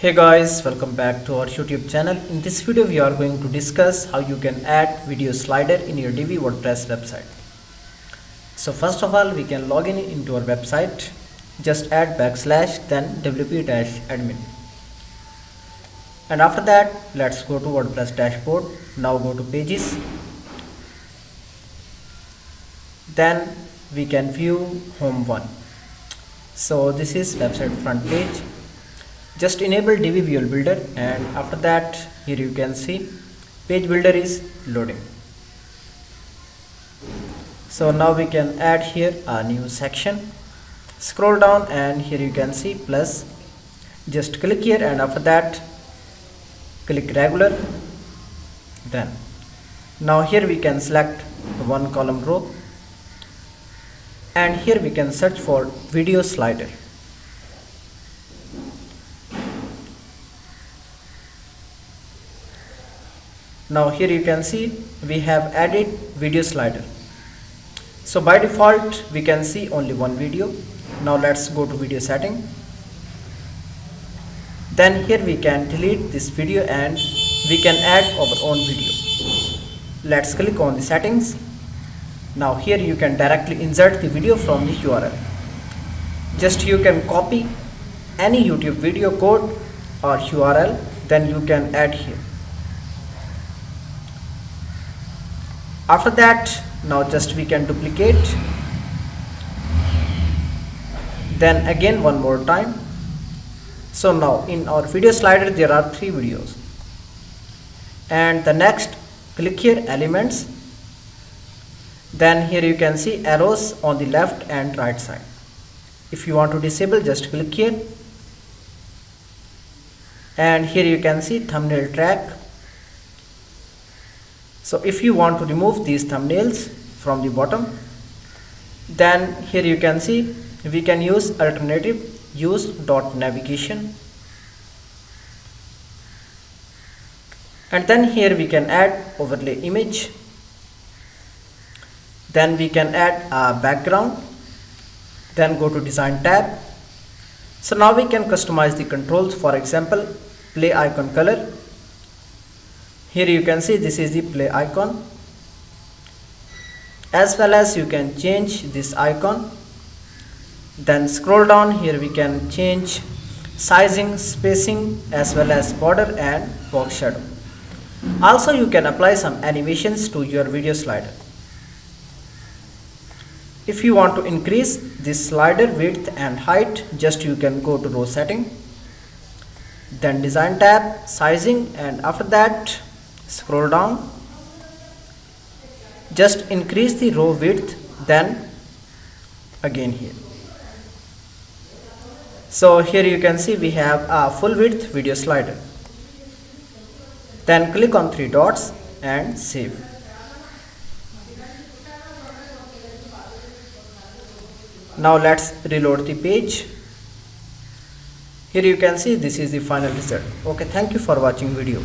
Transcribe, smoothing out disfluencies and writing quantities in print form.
Hey guys, welcome back to our YouTube channel. In this video we are going to discuss how you can add video slider in your Divi WordPress website. So first of all, we can log in into our website. Just add / then wp-admin, and after that let's go to WordPress dashboard. Now go to pages, then we can view home one. So this is website front page. Just enable Divi Visual Builder, and after that here you can see page builder is loading. So now we can add here a new section. Scroll down and here you can see plus. Just click here and after that click regular. Then now here we can select one column row, and here we can search for video slider. Now here you can see we have added video slider. So by default we can see only one video. Now let's go to video setting. Then here we can delete this video and we can add our own video. Let's click on the settings. Now here you can directly insert the video from the URL. Just you can copy any YouTube video code or URL, then you can add here. After that, now just we can duplicate, then again one more time. So now in our video slider there are 3 videos, and the next click here elements. Then here you can see arrows on the left and right side. If you want to disable, just click here, and here you can see thumbnail track. So if you want to remove these thumbnails from the bottom, then here you can see we can use alternative, use .navigation, and then here we can add overlay image. Then we can add a background, then go to design tab. So now we can customize the controls. For example, play icon color. Here you can see this is the play icon, as well as you can change this icon. Then scroll down, here we can change sizing, spacing, as well as border and box shadow. Also you can apply some animations to your video slider. If you want to increase this slider width and height, just you can go to row setting, then design tab, sizing, and after that scroll down, just increase the row width, then again here. So here you can see we have a full width video slider. Then click on 3 dots and save. Now let's reload the page. Here you can see this is the final result. Okay, thank you for watching video.